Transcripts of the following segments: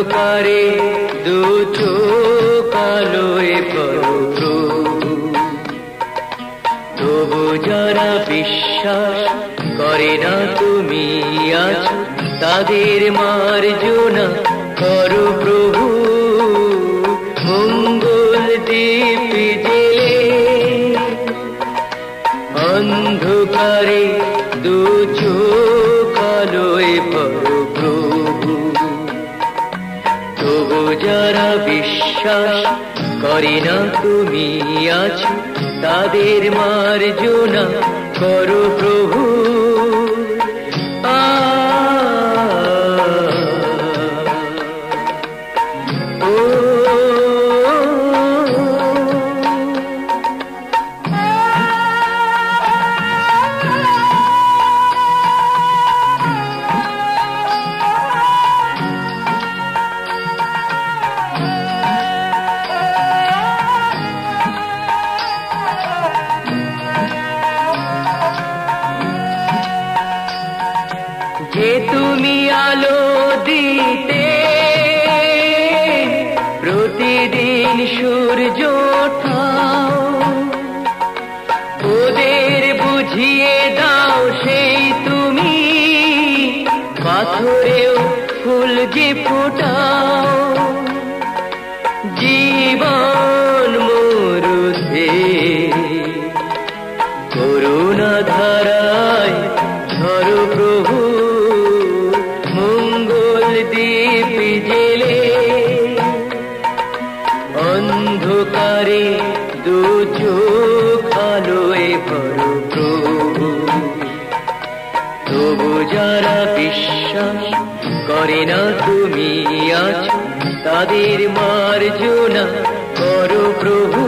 অন্ধকারে দু চোখ আলোয় ভরো প্রভু, তবু যারা বিশ্বাস করে না তুমি আছো, তাদের মার্জনা করো প্রভু। মঙ্গল দীপ জেলে অন্ধকারে দু চোখ আলোয় ভরো প্রভু, তবু যারা বিশ্বাস করে না তুমি আছো, তাদের মার্জনা করো প্রভু। যে তুমি আলো দিতে প্রতিদিন সূর্য ওঠাও, ওদের বুঝিয়ে দাও সেই তুমি পাথরেও ফুল যে ফোটাও। জীবন মরুতে করুণা ধারায় ঝরো প্রভু, মঙ্গল দীপ জেলে অন্ধকারে দু চোখ আলোয় ভরো প্রভু, তবু যারা বিশ্বাস করে না তুমি আছো, তাদের মার্জনা করো প্রভু।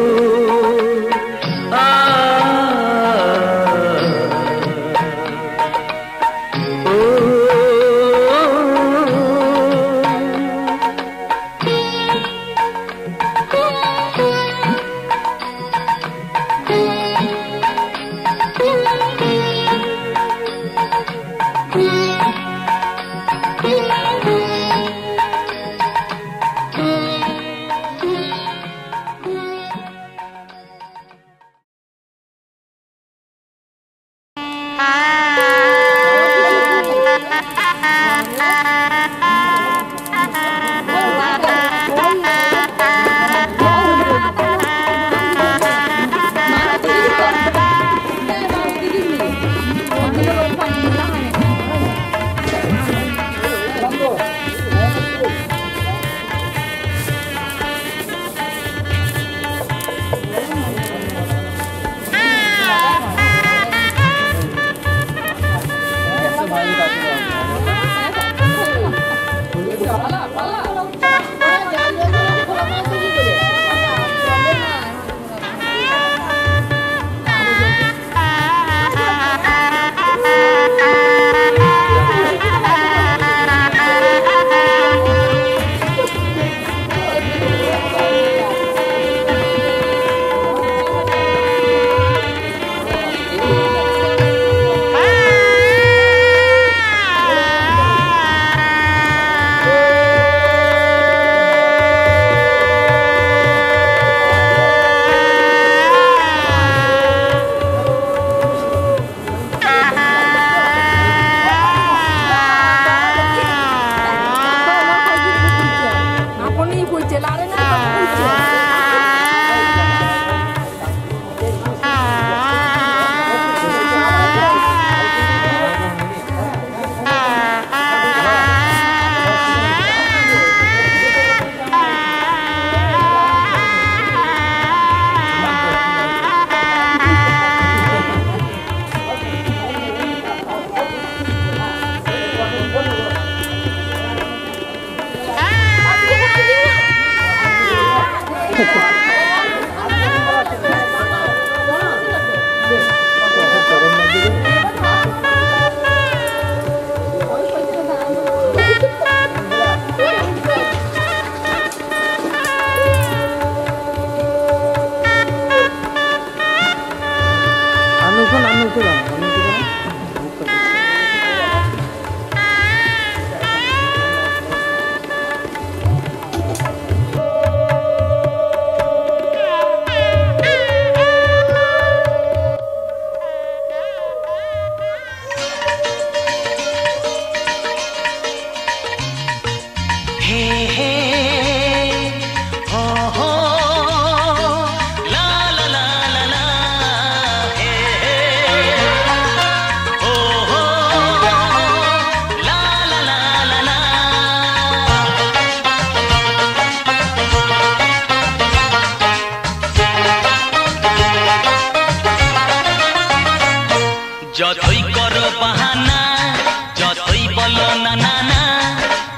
বলো না না না,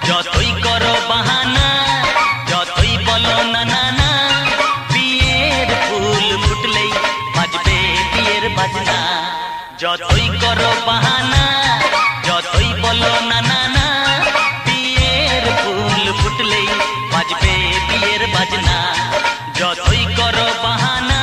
যতই করো বাহানা, যতই বলো না না না, বিয়ের ফুল ফুটলেই বাজবে বিয়ের বাজনা। যতই করো বাহানা, যতই বলো না না না, বিয়ের ফুল ফুটলেই বাজবে বিয়ের বাজনা। যতই করো বাহানা।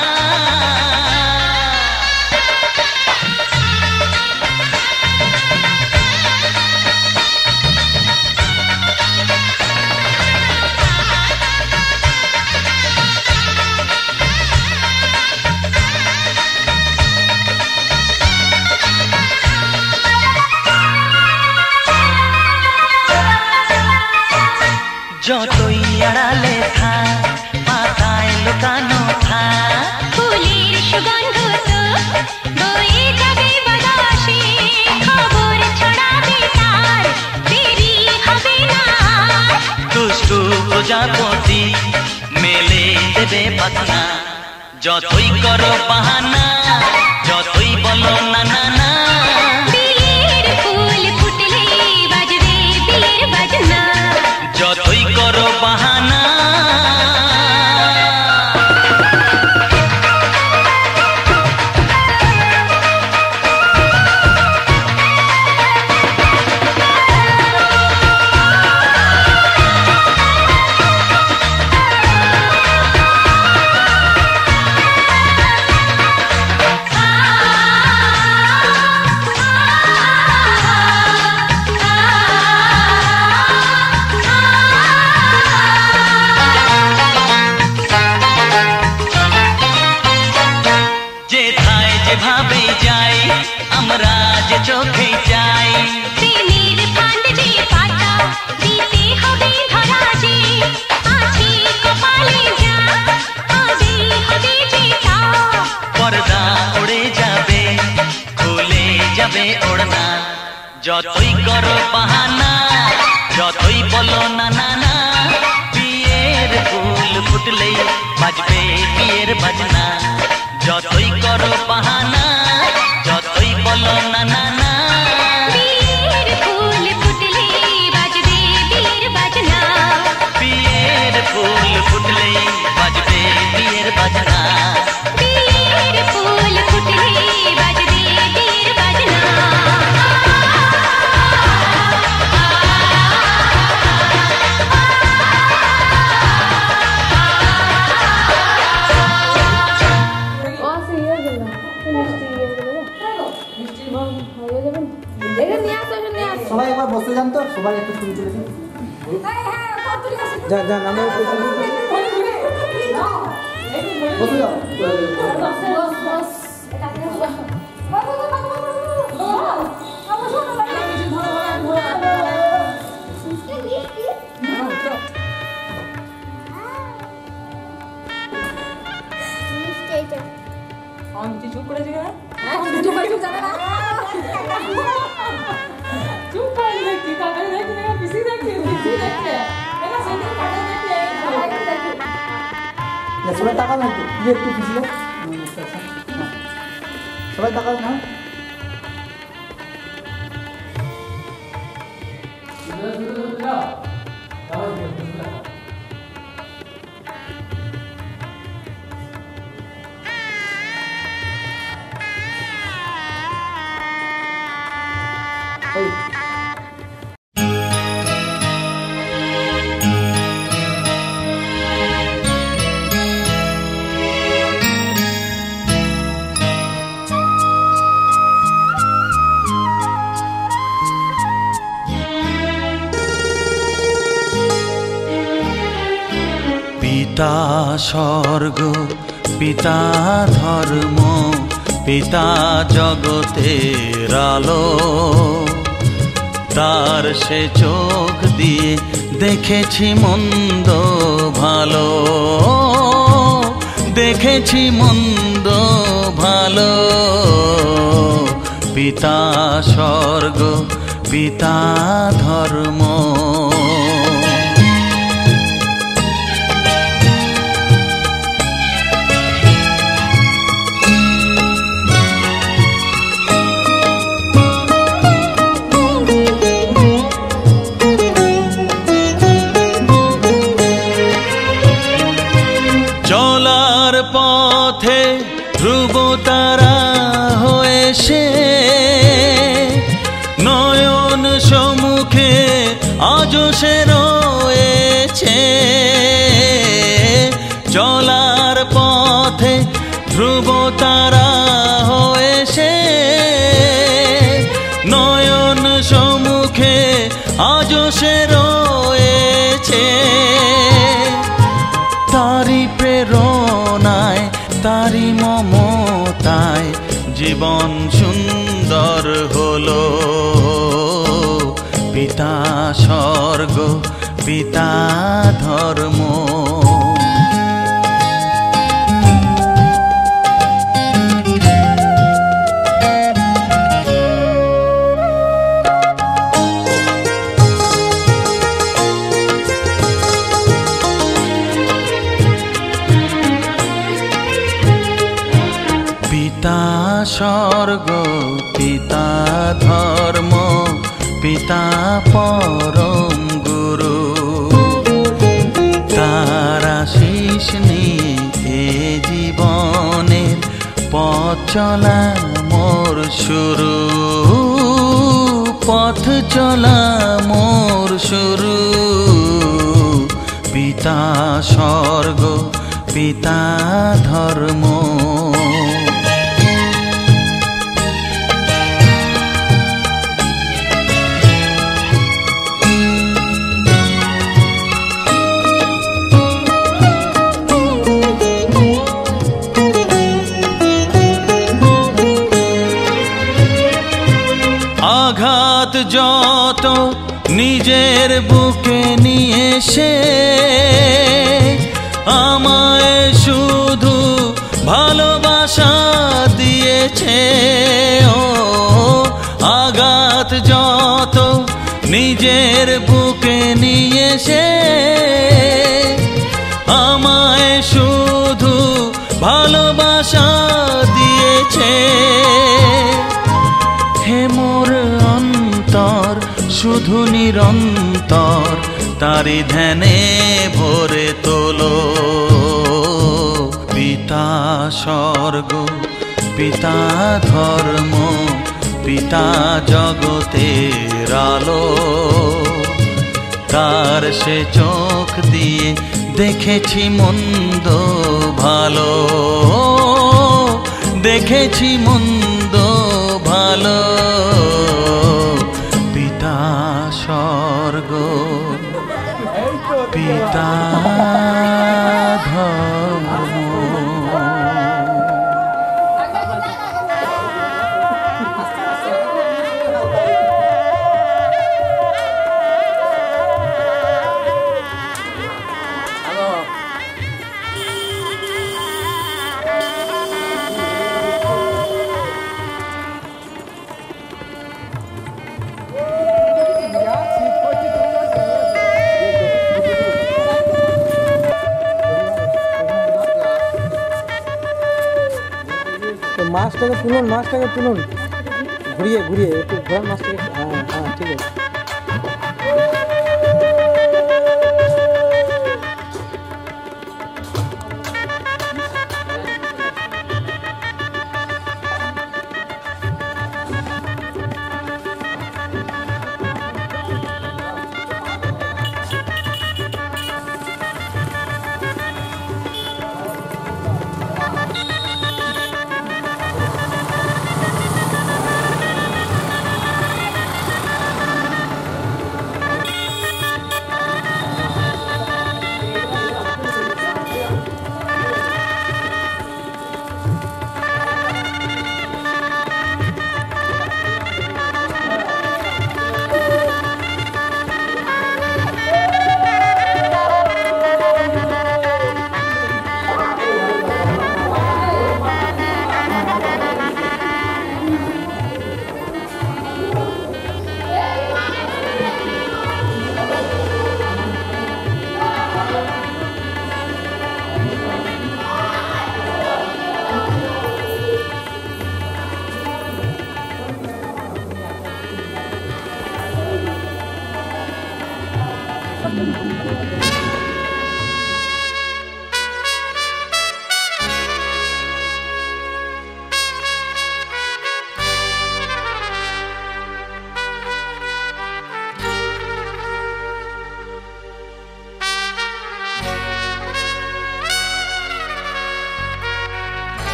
যতই আড়ালে থাক, পাতায় লুকানো থাক, ফুলের সুগন্ধ তো বয়ে যাবে বাতাসে, খবর ছড়াবে তার, দেরি হবে না। দুষ্টু প্রজাপতি মেলে দেবে পাখনা। যতই করো বাহানা, যতই বলো না না না, বিয়ের ফুল ফুটলে বাজবে বিয়ের বাজনা। যতই করো বাহানা। যেথায় যেভাবে যাই, আমরা যে চোখে যাই, প্রেমের ফান্ড যে পাতা দিতে হবে ধরা যে, আছে কপালে যা হবে হবে যেটা। পর্দা উড়ে যাবে, খুলে যাবে ওড়না। যতই করো বাহানা, যতই বলো না না না, বিয়ের ফুল ফুটলেই বাজবে বিয়ের বাজনা। যতই করো বাহানা, যতই বলো না না না, বিয়ের ফুল ফুটলে বাজবে বিয়ের বাজনা। বিয়ের ফুল ফুটলেই বাজবে বিয়ের বাজনা। বিয়ের ফুল ফুটলে বাজবে বিয়ের বাজনা। সবাই একবার বসে যান তো, সবাই একটু শুরু করে দিন। যান যান, আমরা বসে যাও। চুপ করে যাবে না, চুপ করে দেখি কাকা দেখি না, পিসি দেখি পিসি দেখে এটা সেদিন কাকা দেখে সবাই টাকা না তো, একটু পিছলে সবাই টাকা না। পিতা স্বর্গ, পিতা ধর্ম, পিতা জগতের আলো, তার সে চোখ দিয়ে দেখেছি মন্দ ভালো, দেখেছি মন্দ ভালো। পিতা স্বর্গ, পিতা ধর্ম। ধ্রুব তারা হয়ে সে নয়ন সম্মুখে আজও সে রয়েছে। তারি প্রেরণায় তারি মমতায় জীবন সুন্দর হলো। পিতা স্বর্গ পিতা ধর্ম। পিতা স্বর্গ পিতা ধর্ম পিতা পরম গুরু। তার আশীষ নিয়ে এ জীবনের পথ চলা মোর শুরু। পথ চলা মোর শুরু। পিতা স্বর্গ পিতা ধর্ম। আঘাত যত নিজের বুকে নিয়ে সে আমায় শুধু ভালোবাসা দিয়েছে। ও আঘাত যত নিজের বুকে নিয়ে সে আমায় শুধু ভালোবাসা দিয়েছে। হে মোর অন্তর শুধু নিরন্তর তারি ধ্যানে ভরে তোলো। পিতা স্বর্গ পিতা ধর্ম পিতা জগতের আলো। তার সে চোখ দিয়ে দেখেছি মন্দ ভালো। দেখেছি মন্দ ভালো। পিতা স্বর্গ পিতা ধর্ম। মাছটাকে তুলুন, মাছটাকে তুলুন, ঘুরিয়ে ঘুরিয়ে একটু ঘোরান মাছটাকে। হ্যাঁ হ্যাঁ ঠিক আছে।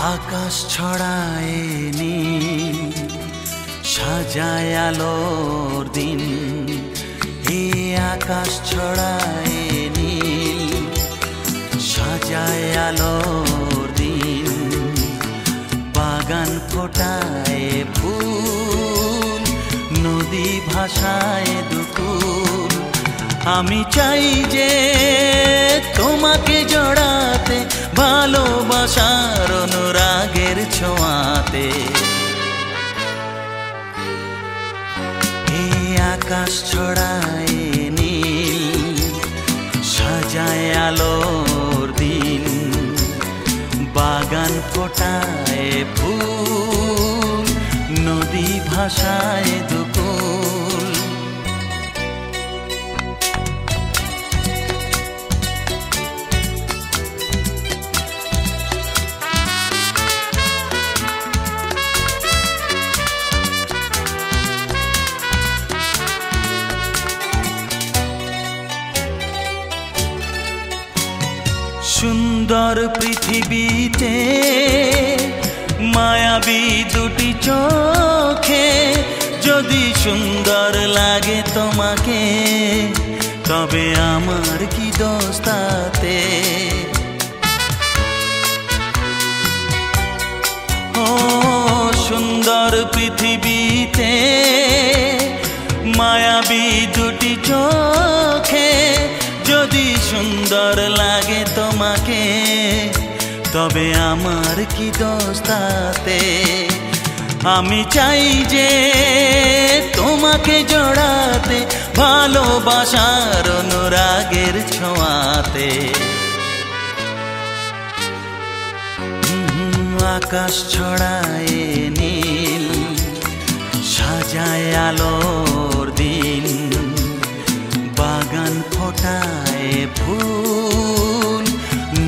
আকাশ ছড়ায় নীল, সাজায় আলোর দিন। এ আকাশ ছড়ায় নীল, সাজায় আলোর দিন। বাগান ফোটায় ফুল, নদী ভাষায় দুকুল। আমি চাই যে তোমাকে জড়াতে, ভালোবাসার অনুরাগের ছোঁয়াতে। এই আকাশ ছড়ায় নীল, সাজায় আলোর দিন। বাগান ফোটায় ফুল, নদী ভাষায় দুকুল। সুন্দর পৃথিবীতে মায়াবী দুটি চোখে, যদি সুন্দর লাগে তোমাকে, তবে আমার কি দোষ তাতে? ও সুন্দর পৃথিবীতে মায়াবী দুটি চোখে, যদি সুন্দর লাগে তোমাকে, তবে আমার কি দোষ তাতে? আমি চাই যে তোমাকে জড়াতে, ভালোবাসার অনুরাগের ছোঁয়াতে। আকাশ ছড়ায় নীল, সাজায় আলোর দিন। বাগান ফোটায় ফুল,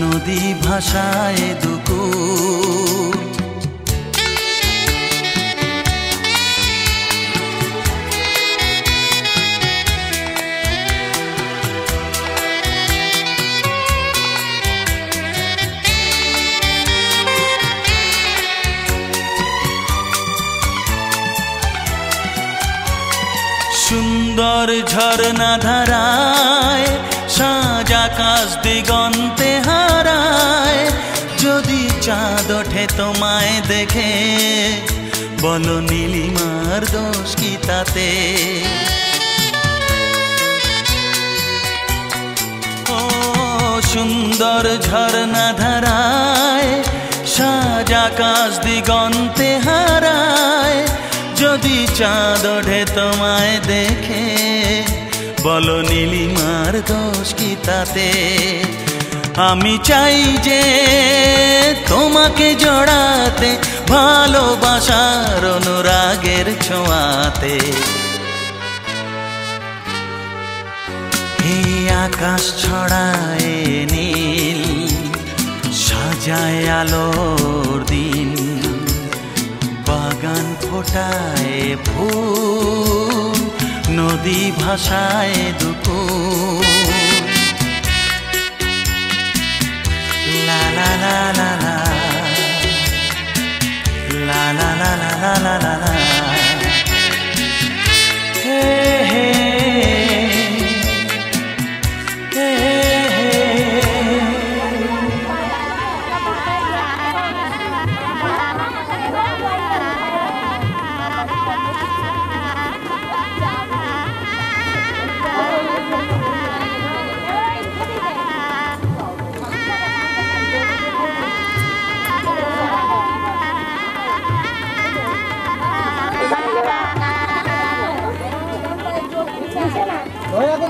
নদী ভাষায় দুকুল। সুন্দর ঝরনা ধারায়, সাজ আকাশ দিগন্তে হারায়। যদি চাঁদ ওঠে তোমায় দেখে, বলো নীলিমার দোষ কি তাতে? ও সুন্দর ঝরনা ধারায়, সাজ আকাশ দিগন্তে হারায়। যদি চাঁদ ওঠে তোমায় দেখে, বলো নীলিমার দোষ কি তাতে? আমি চাই যে তোমাকে জড়াতে, ভালোবাসার অনুরাগের ছোঁয়াতে। এই আকাশ ছড়ায় নীল, সাজায় আলোর দিন। বাগান ফোটায় ফুল, নদী ভাষায় দুকুল। লা লা লা লা লা, লা লা লা লা লা লা লা। হে হে হে হে।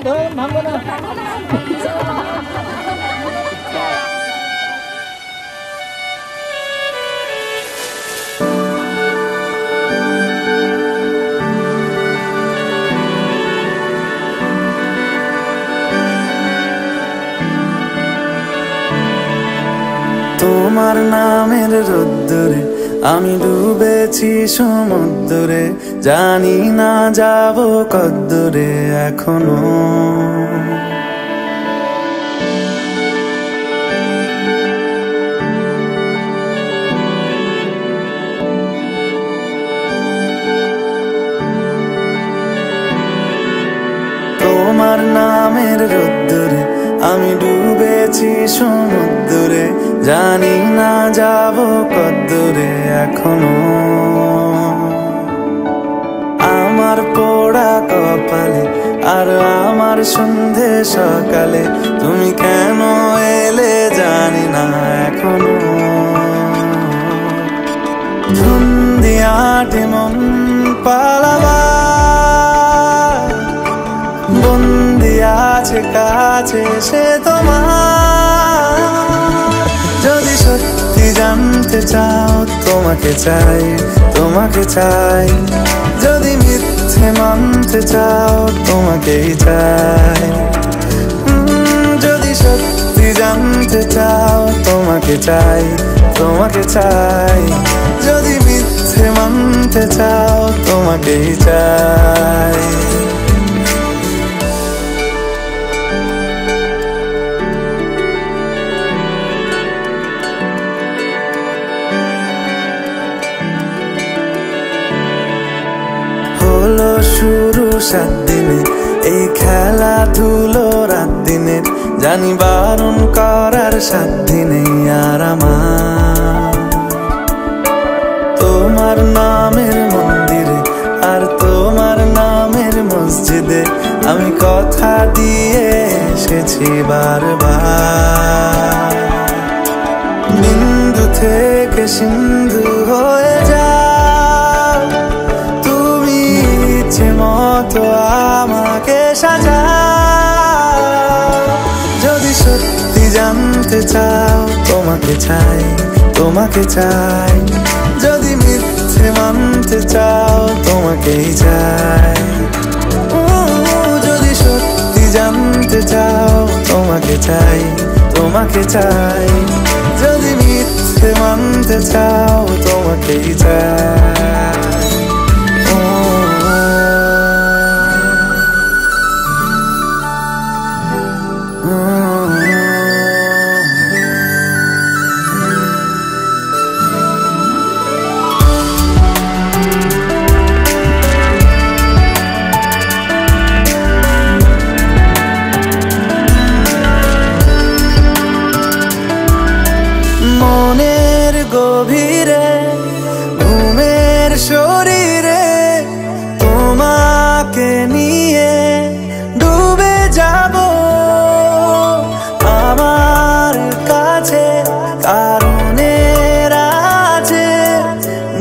ধরে ভাঙবো না। তোমার নামের রোদ্দুরে আমি ডুবেছি সমুদ্রে, জানি না যাব কদ্দুরে এখনো। আমি ডুবেছি সমুদ্রে, জানি না যাব কদ্দূরে এখনো। আমার পোড়া কপালে আর আমার সন্ধে সকালে তুমি কেন এলে জানি না এখনো। ধুন্দিয়াটে মন পালাবার বন্দি আছে কাছে সে তোমার। যদি সত্যি জানতে চাও তোমাকে চাই, তোমাকে চাই। যদি মিথ্যে মানতে চাও তোমাকেই চাই। যদি সত্যি জানতে চাও তোমাকে চাই, তোমাকে চাই। যদি মিথ্যে মানতে চাও তোমাকেই চাই। হলো শুরু 7 দিনে এই খেলাধুলো রাত দিনে, জানি বারণ করার সাধ্য নেই আর আমার। তোমার নামের মন্দিরে আর তোমার নামের মসজিদে আমি কথা দিয়ে এসেছি বারবার। বিন্দু থেকে সিন্ধু হয়ে যাও তুমি, ইচ্ছে মতো আমাকে সাজাও। যদি সত্যি জানতে চাও তোমাকে চাই, তোমাকে চাই। যদি মিথ্যে মানতে চাও তোমাকেই চাই। যদি সত্যি জানতে চাও তোমাকে চাই, তোমাকে চাই। যদি মিথ্যে মানতে চাও তোমাকেই চাই। মনের গভীরে ঘুমের শরীরে তোমাকে নিয়ে ডুবে যাব। আমার কাছে কারণের আছে,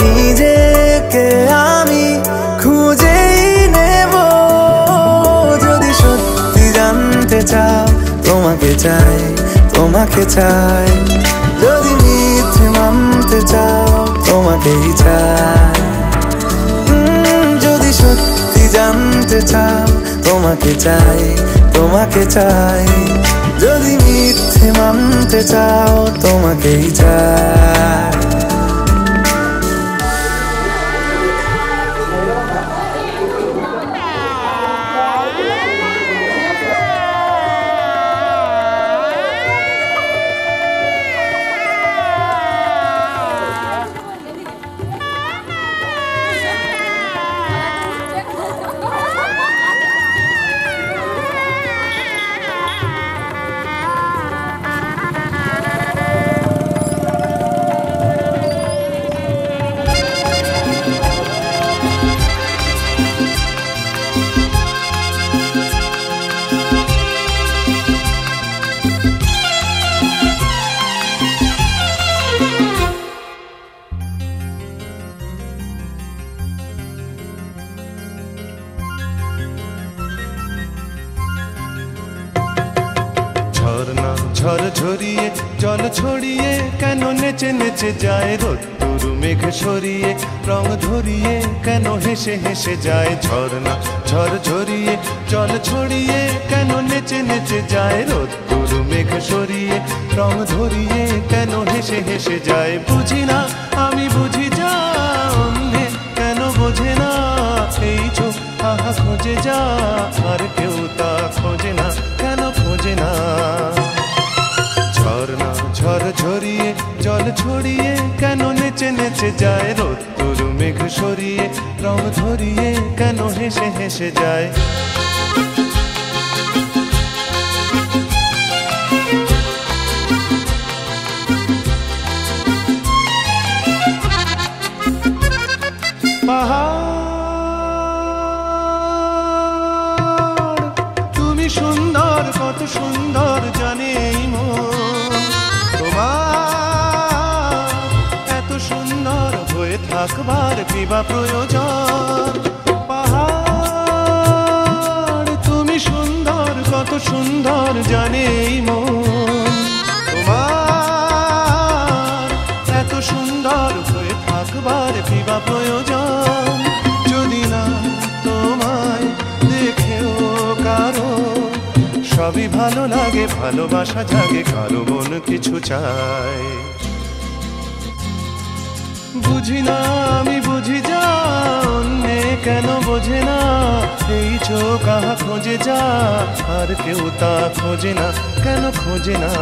নিজেকে আমি খুঁজেই নেব। যদি সত্যি জানতে চাও তোমাকে চাই, তোমাকে চাই। যদি মিথ্যে মানতে চাও তোমাকেই চাই। যদি সত্যি জানতে চাও তোমাকে চাই, তোমাকে চাই। যদি মিথ্যে মানতে চাও তোমাকেই চাই। ঝরিয়ে জল ছড়িয়ে কেন নেচে নেচে যায় রোদ্দুর মেঘ সরিয়ে রং ধরিয়ে কেন হেসে হেসে যায় ঝর্ণা ঝড় ঝরিয়ে জল ছড়িয়ে কেন নেচে নেচে যায় রোদ্দুর মেঘ সরিয়ে রং ধরিয়ে কেন হেসে হেসে যায় বুঝি না আমি বুঝি যা অন্যে কেন বোঝে না এই চোখ আহা খোঁজে যা আর কেউ তা খোঁজে না কেন খোঁজে না ঝর্ণা ঝড় ঝরিয়ে জল ছড়িয়ে কেন নেচে নেচে যায় রোদ্দুর মেঘ সরিয়ে রং ধরিয়ে কেন হেসে হেসে যায় পাহাড় তুমি সুন্দর, কত সুন্দর জানে এই মন, তোমার এত সুন্দর হয়ে থাকবার কিবা প্রয়োজন। পাহাড় তুমি সুন্দর, কত সুন্দর জানে এই মন, তোমার এত সুন্দর হয়ে থাকবার কিবা প্রয়োজন। যদি না তোমায় দেখেও কারো সবই ভালো লাগে, ভালোবাসা জাগে, কারো মন কিছু চায়। বুঝি না আমি বুঝি যা অন্যে কেন বোঝে না, এই চোখ আহা খোঁজে যা আর কেউ তা খোঁজে না, কেন খোঁজে না।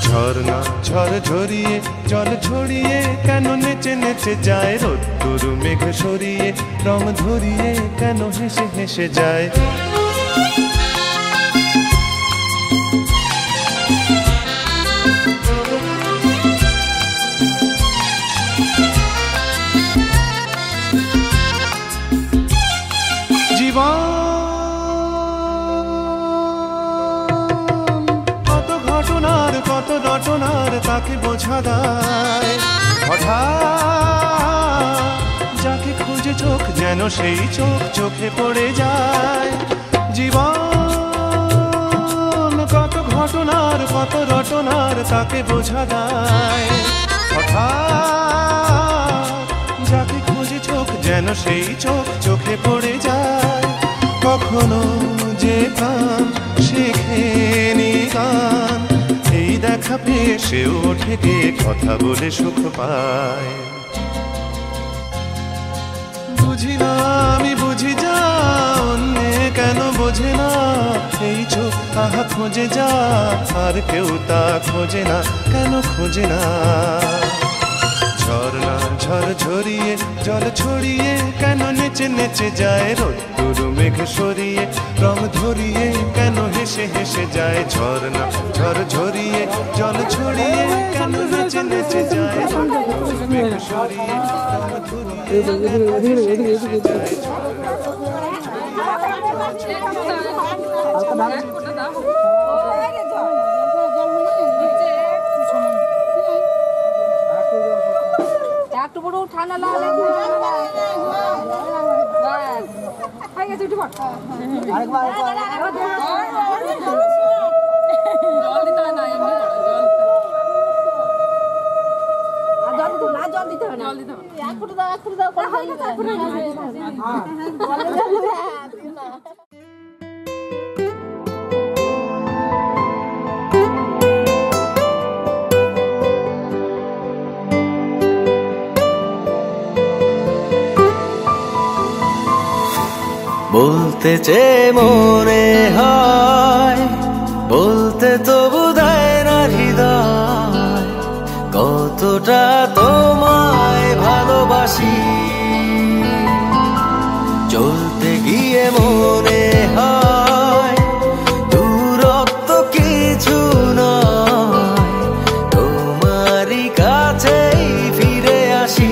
ঝর্ণা ঝড় ঝরিয়ে জল ছড়িয়ে কেন নেচে নেচে যায়, রোদ্দুর মেঘ সরিয়ে রং ধরিয়ে কেন হেসে হেসে যায়। জীবন কত ঘটনার, কত রটনার তাকে বোঝা দায়, হঠাৎ যাকে খুঁজে চোখ যেন সেই চোখ চোখে পড়ে যায়। জীবন কত ঘটনার, কত রটনার তাকে বোঝা দায়, হঠাৎ যাকে খুঁজে চোখ যেন সেই চোখ চোখে পড়ে যায়। কখনো যে প্রাণ শেখেনি গান, এই দেখা পেয়ে সেও ওঠে গিয়ে কথা বলে সুখ পায়। বুঝি না আমি বুঝি যা অন্যে কেন বোঝে না, এই চোখ আহা খোঁজে যা আর কেউ তা খোঁজে না, কেন খোঁজে না। ঝর্ণা ঝড় ঝরিয়ে জল ছড়িয়ে কেন নেচে নেচে যায়, রোদ্দুর মেঘ সরিয়ে রং ধরিয়ে কেন হেসে হেসে যায়। ঝর্ণা ঝড় ঝরিয়ে জল ছড়িয়ে কেন নেচে নেচে যায়, রোদ্দুর মেঘ সরিয়ে রং ধরিয়ে যায়। একটু বড় ঠান্ডা লাগলে হয়ে গেছে, উঠে পড়। জল দিতে হয় না, এমনি জল দিতে হয় না, জল দিতে হবে। এক ফুট দাও, এক ফুট দাও, বলতে চেয়ে মনে হয়, বলতে তবু দেয় না হৃদয়, কতটা তোমায় ভালোবাসি। চলতে গিয়ে মনে হয় দূরত্ব কিছু নয়, তোমারই কাছেই ফিরে আসি।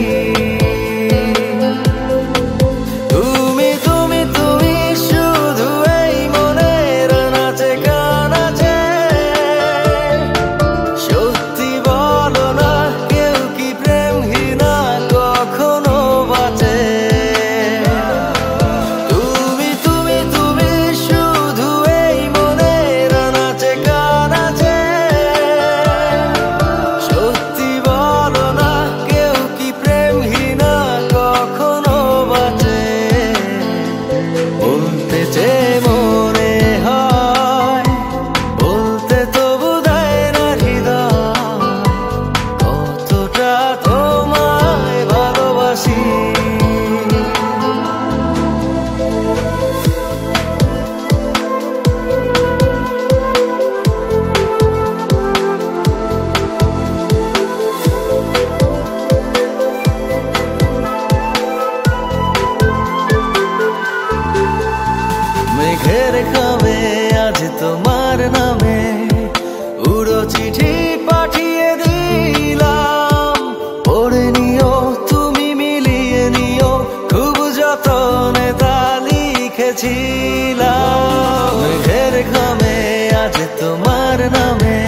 লিখেছিলাম মেঘের ঘামে আজ তোমার নামে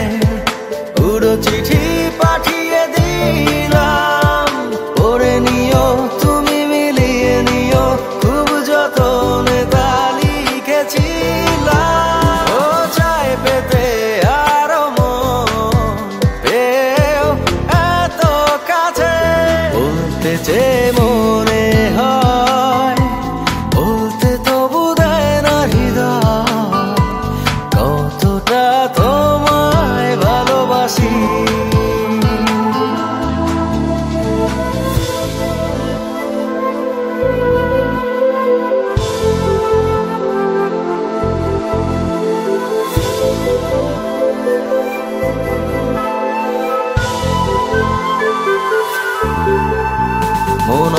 উড়ো চিঠি পাঠিয়ে দিলাম পড়ে নিও তুমি মিলিয়ে নিও খুব যতনে তা লিখেছিলাম ও চাই পেতে আরো মন পেও এত কাছে বলতে যে মনে হয় বলতে তবু দেয় না হৃদয় কতটা তোমায় ভালোবাসি মন